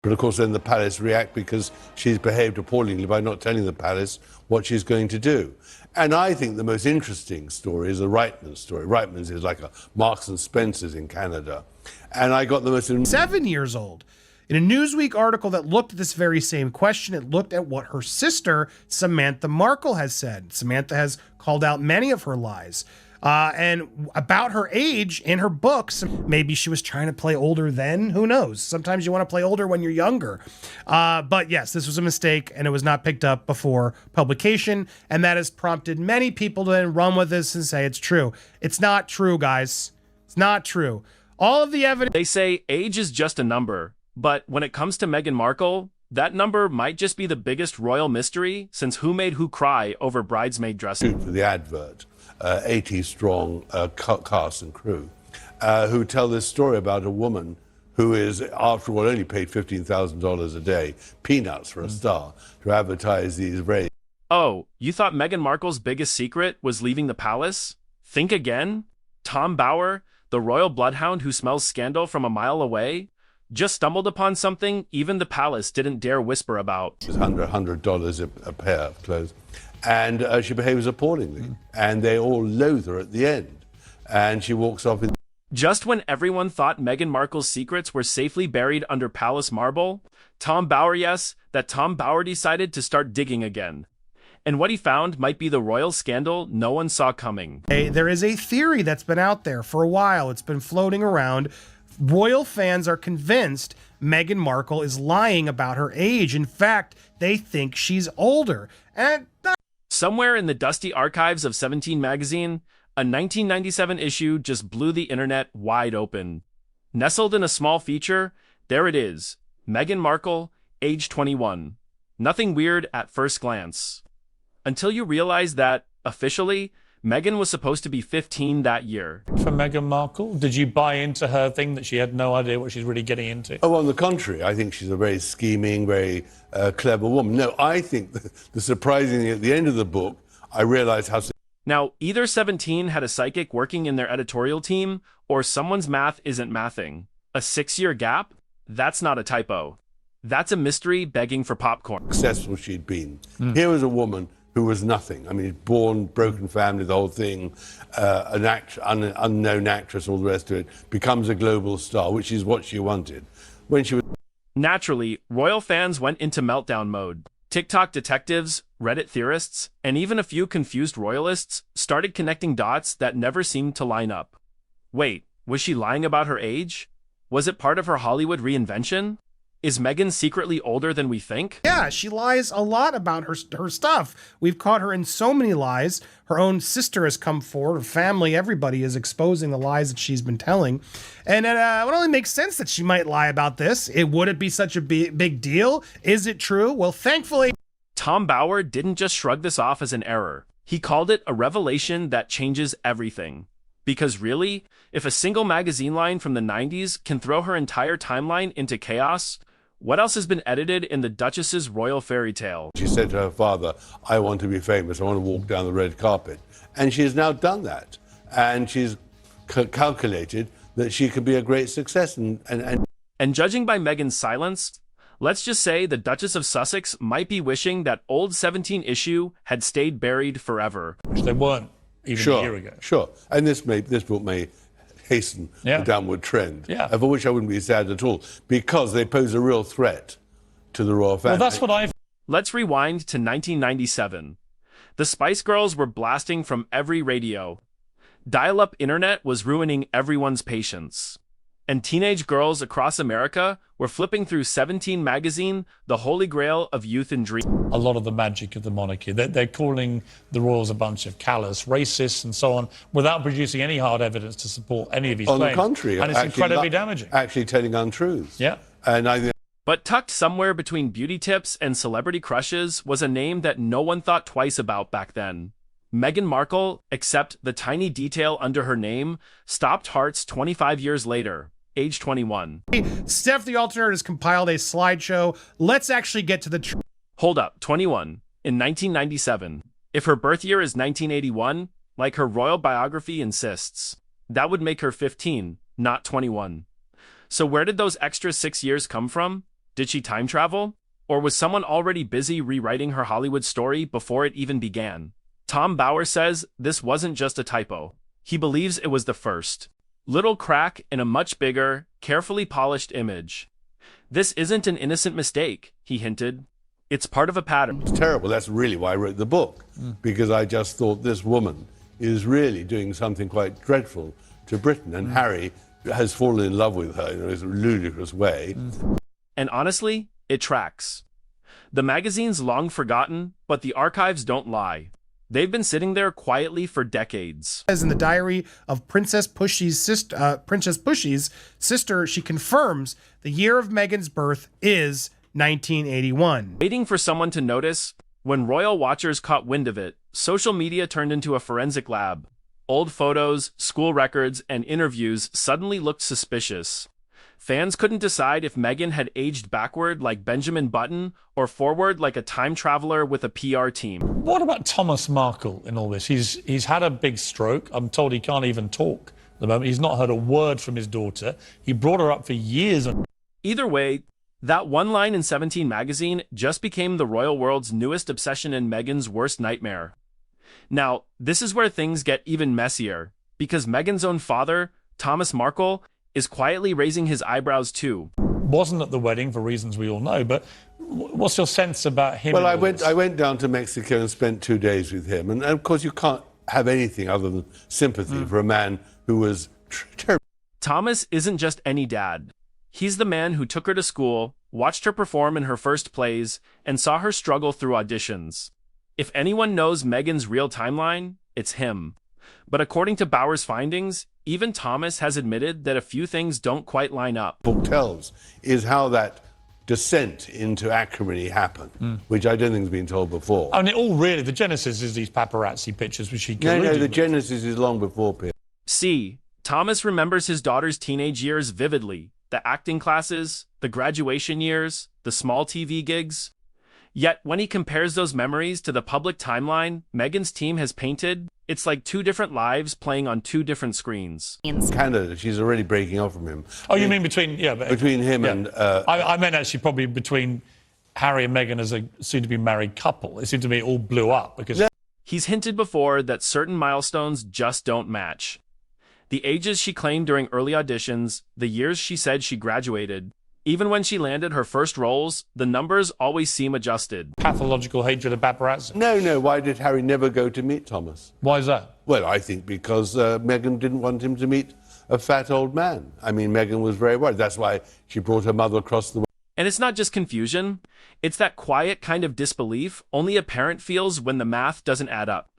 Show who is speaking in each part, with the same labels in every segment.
Speaker 1: But of course, then the palace react because she's behaved appallingly by not telling the palace what she's going to do. And I think the most interesting story is the Reitman story. Reitman's is like a Marks and Spencer's in Canada. And I got the most...
Speaker 2: 7 years old. In a Newsweek article that looked at this very same question, it looked at what her sister, Samantha Markle, has said. Samantha has called out many of her lies. And about her age in her books, maybe she was trying to play older then, who knows? Sometimes you want to play older when you're younger. But yes, this was a mistake and it was not picked up before publication. And that has prompted many people to then run with this and say it's true. It's not true, guys. It's not true. All of the evidence...
Speaker 3: They say age is just a number, but when it comes to Meghan Markle, that number might just be the biggest royal mystery since who made who cry over bridesmaid dresses.
Speaker 1: For the advert. 80-strong cast and crew, who tell this story about a woman who is, after all, only paid $15,000 a day, peanuts for a star, to advertise these very...
Speaker 3: Oh, you thought Meghan Markle's biggest secret was leaving the palace? Think again? Tom Bower, the royal bloodhound who smells scandal from a mile away, just stumbled upon something even the palace didn't dare whisper about.
Speaker 1: It's $100 a pair of clothes. And she behaves appallingly. And they all loathe her at the end. And she walks off in...
Speaker 3: Just when everyone thought Meghan Markle's secrets were safely buried under palace marble, Tom Bower decided to start digging again. And what he found might be the royal scandal no one saw coming.
Speaker 2: There is a theory that's been out there for a while. It's been floating around. Royal fans are convinced Meghan Markle is lying about her age. In fact, they think she's older. And...
Speaker 3: Somewhere in the dusty archives of 17 magazine, a 1997 issue just blew the internet wide open. Nestled in a small feature, there it is. Meghan Markle, age 21. Nothing weird at first glance. Until you realize that, officially, Meghan was supposed to be 15 that year.
Speaker 4: For Meghan Markle, did you buy into her thing that she had no idea what she's really getting into?
Speaker 1: Oh, on the contrary, I think she's a very scheming, very clever woman. No, I think the surprising thing at the end of the book, I realized how...
Speaker 3: Now, either 17 had a psychic working in their editorial team, or someone's math isn't mathing. A 6-year gap? That's not a typo. That's a mystery begging for popcorn.
Speaker 1: Successful she'd been. Here was a woman who was nothing. I mean, born, broken family, the whole thing, an unknown actress, all the rest of it, becomes a global star, which is what she wanted. When she was...
Speaker 3: Naturally, royal fans went into meltdown mode. TikTok detectives, Reddit theorists, and even a few confused royalists started connecting dots that never seemed to line up. Wait, was she lying about her age? Was it part of her Hollywood reinvention? Is Meghan secretly older than we think?
Speaker 2: Yeah, she lies a lot about her stuff. We've caught her in so many lies. Her own sister has come forward. Her family, everybody is exposing the lies that she's been telling. And it would only make sense that she might lie about this. Would it be such a big deal? Is it true? Well, thankfully...
Speaker 3: Tom Bower didn't just shrug this off as an error. He called it a revelation that changes everything. Because really, if a single magazine line from the 90s can throw her entire timeline into chaos... What else has been edited in the Duchess's royal fairy tale?
Speaker 1: She said to her father, I want to be famous, I want to walk down the red carpet. And she has now done that. And she's calculated that she could be a great success. And
Speaker 3: judging by Meghan's silence, let's just say the Duchess of Sussex might be wishing that old 17 issue had stayed buried forever.
Speaker 4: Which they weren't even a year ago.
Speaker 1: Sure. And this book may hasten the downward trend, for which I wouldn't be sad at all, because they pose a real threat to the royal family.
Speaker 4: Well, that's what I've...
Speaker 3: Let's rewind to 1997. The Spice Girls were blasting from every radio. Dial-up internet was ruining everyone's patience. And teenage girls across America were flipping through 17 magazine, the holy grail of youth and dream.
Speaker 4: A lot of the magic of the monarchy. They're calling the royals a bunch of callous racists and so on, without producing any hard evidence to support any of these claims.
Speaker 1: On the contrary.
Speaker 4: And it's incredibly damaging.
Speaker 1: Actually telling untruths.
Speaker 4: Yeah.
Speaker 1: And I think...
Speaker 3: But tucked somewhere between beauty tips and celebrity crushes was a name that no one thought twice about back then. Meghan Markle, except the tiny detail under her name, stopped hearts 25 years later. Age 21.
Speaker 2: Steph the Alternate has compiled a slideshow. Let's actually get to the truth.
Speaker 3: Hold up, 21. In 1997. If her birth year is 1981, like her royal biography insists, that would make her 15, not 21. So where did those extra 6 years come from? Did she time travel? Or was someone already busy rewriting her Hollywood story before it even began? Tom Bauer says this wasn't just a typo. He believes it was the first little crack in a much bigger, carefully polished image. This isn't an innocent mistake, he hinted. It's part of a pattern.
Speaker 1: It's terrible. That's really why I wrote the book, because I just thought this woman is really doing something quite dreadful to Britain, and Harry has fallen in love with her in a ludicrous way.
Speaker 3: And honestly, it tracks. The magazine's long forgotten, but the archives don't lie. They've been sitting there quietly for decades.
Speaker 2: As in the diary of Princess Pushy's sister, she confirms the year of Meghan's birth is 1981.
Speaker 3: Waiting for someone to notice, when royal watchers caught wind of it, social media turned into a forensic lab. Old photos, school records, and interviews suddenly looked suspicious. Fans couldn't decide if Meghan had aged backward like Benjamin Button or forward like a time traveler with a PR team.
Speaker 4: What about Thomas Markle in all this? He's had a big stroke. I'm told he can't even talk at the moment. He's not heard a word from his daughter. He brought her up for years.
Speaker 3: Either way, that one line in 17 magazine just became the royal world's newest obsession and Meghan's worst nightmare. Now, this is where things get even messier, because Meghan's own father, Thomas Markle, is quietly raising his eyebrows too.
Speaker 4: Wasn't at the wedding for reasons we all know, but what's your sense about him?
Speaker 1: Well, I went down to Mexico and spent 2 days with him, and of course you can't have anything other than sympathy for a man who was terrible.
Speaker 3: Thomas isn't just any dad. He's the man who took her to school, watched her perform in her first plays, and saw her struggle through auditions. If anyone knows Meghan's real timeline, it's him. But according to Bauer's findings, even Thomas has admitted that a few things don't quite line up.
Speaker 1: Book tells is how that descent into acrimony happened, which I don't think has been told before.
Speaker 4: I mean, all really, the genesis is these paparazzi pictures which he colluded
Speaker 1: No, the
Speaker 4: with.
Speaker 1: genesis is long before Pierre.
Speaker 3: C. Thomas remembers his daughter's teenage years vividly. The acting classes, the graduation years, the small TV gigs. Yet when he compares those memories to the public timeline Meghan's team has painted, it's like two different lives playing on two different screens.
Speaker 1: Canada, she's already breaking off from him.
Speaker 4: Oh, you mean between
Speaker 1: him and...
Speaker 4: I meant actually probably between Harry and Meghan as a soon-to-be married couple. It seemed to me it all blew up because...
Speaker 3: He's hinted before that certain milestones just don't match. The ages she claimed during early auditions, the years she said she graduated. Even when she landed her first roles, the numbers always seem adjusted.
Speaker 4: Pathological hatred of paparazzi.
Speaker 1: No, why did Harry never go to meet Thomas?
Speaker 4: Why is that?
Speaker 1: Well, I think because Meghan didn't want him to meet a fat old man. I mean, Meghan was very worried. That's why she brought her mother across the...
Speaker 3: And it's not just confusion. It's that quiet kind of disbelief only a parent feels when the math doesn't add up.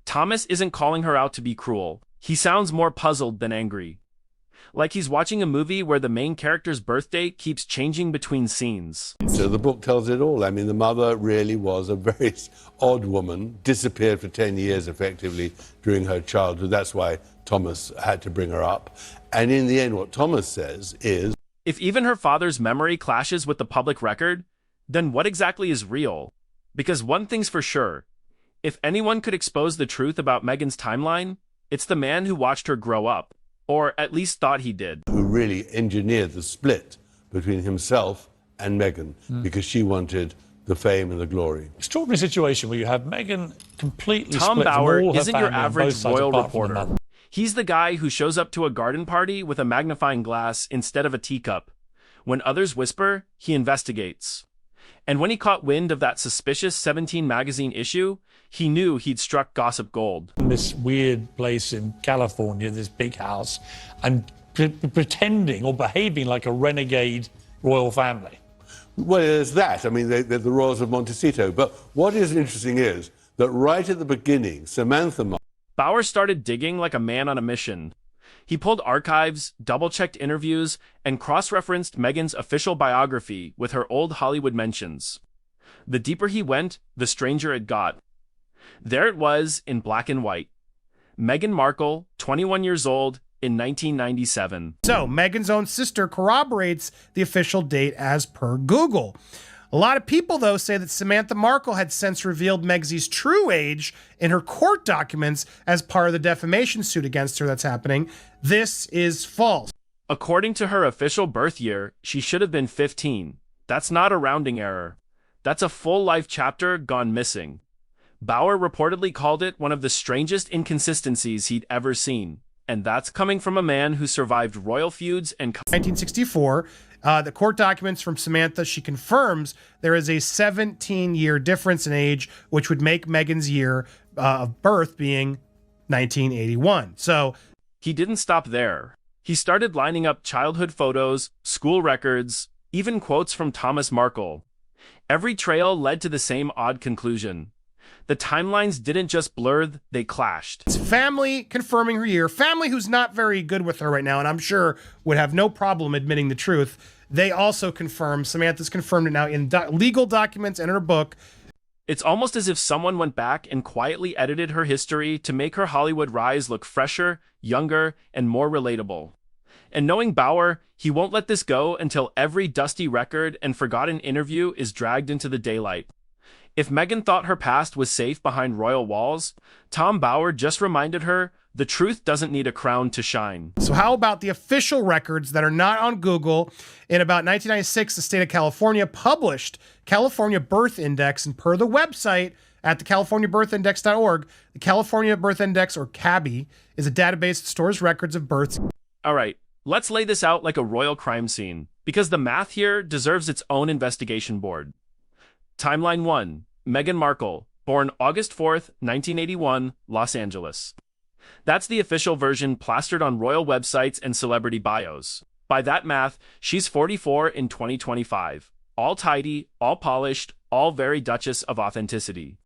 Speaker 3: Thomas isn't calling her out to be cruel. He sounds more puzzled than angry. Like he's watching a movie where the main character's birth date keeps changing between scenes.
Speaker 1: So the book tells it all. I mean, the mother really was a very odd woman, disappeared for 10 years effectively during her childhood. That's why Thomas had to bring her up. And in the end, what Thomas says is...
Speaker 3: If even her father's memory clashes with the public record, then what exactly is real? Because one thing's for sure. If anyone could expose the truth about Meghan's timeline, it's the man who watched her grow up. Or at least thought he did.
Speaker 1: Who really engineered the split between himself and Meghan because she wanted the fame and the glory.
Speaker 4: Extraordinary situation where you have Meghan completely
Speaker 3: Tom
Speaker 4: split
Speaker 3: Bauer
Speaker 4: from all her
Speaker 3: isn't your
Speaker 4: family on
Speaker 3: average
Speaker 4: both sides,
Speaker 3: royal
Speaker 4: apart from the
Speaker 3: reporter.
Speaker 4: mother.
Speaker 3: He's the guy who shows up to a garden party with a magnifying glass instead of a teacup. When others whisper, he investigates. And when he caught wind of that suspicious 17 magazine issue, he knew he'd struck gossip gold.
Speaker 4: In this weird place in California, this big house, and pretending or behaving like a renegade royal family.
Speaker 1: Well, there's that. I mean, they're the royals of Montecito. But what is interesting is that right at the beginning, Samantha...
Speaker 3: Bauer started digging like a man on a mission. He pulled archives, double-checked interviews, and cross-referenced Meghan's official biography with her old Hollywood mentions. The deeper he went, the stranger it got. There it was in black and white. Meghan Markle, 21 years old, in 1997.
Speaker 2: So, Meghan's own sister corroborates the official date as per Google. A lot of people, though, say that Samantha Markle had since revealed Megsy's true age in her court documents as part of the defamation suit against her that's happening. This is false.
Speaker 3: According to her official birth year, she should have been 15. That's not a rounding error. That's a full life chapter gone missing. Bauer reportedly called it one of the strangest inconsistencies he'd ever seen. And that's coming from a man who survived royal feuds and
Speaker 2: 1964, the court documents from Samantha, she confirms there is a 17-year difference in age, which would make Meghan's year of birth being 1981. So
Speaker 3: he didn't stop there. He started lining up childhood photos, school records, even quotes from Thomas Markle. Every trail led to the same odd conclusion. The timelines didn't just blur, they clashed.
Speaker 2: It's family confirming her year. Family who's not very good with her right now, and I'm sure would have no problem admitting the truth. They also confirm, Samantha's confirmed it now in legal documents and in her book.
Speaker 3: It's almost as if someone went back and quietly edited her history to make her Hollywood rise look fresher, younger, and more relatable. And knowing Bauer, he won't let this go until every dusty record and forgotten interview is dragged into the daylight. If Meghan thought her past was safe behind royal walls, Tom Bauer just reminded her the truth doesn't need a crown to shine.
Speaker 2: So how about the official records that are not on Google? In about 1996, the state of California published California Birth Index, and per the website at the californiabirthindex.org, the California Birth Index, or CABI, is a database that stores records of births.
Speaker 3: All right, let's lay this out like a royal crime scene, because the math here deserves its own investigation board. Timeline 1. Meghan Markle, born August 4th, 1981, Los Angeles. That's the official version plastered on royal websites and celebrity bios. By that math, she's 44 in 2025. All tidy, all polished, all very Duchess of authenticity.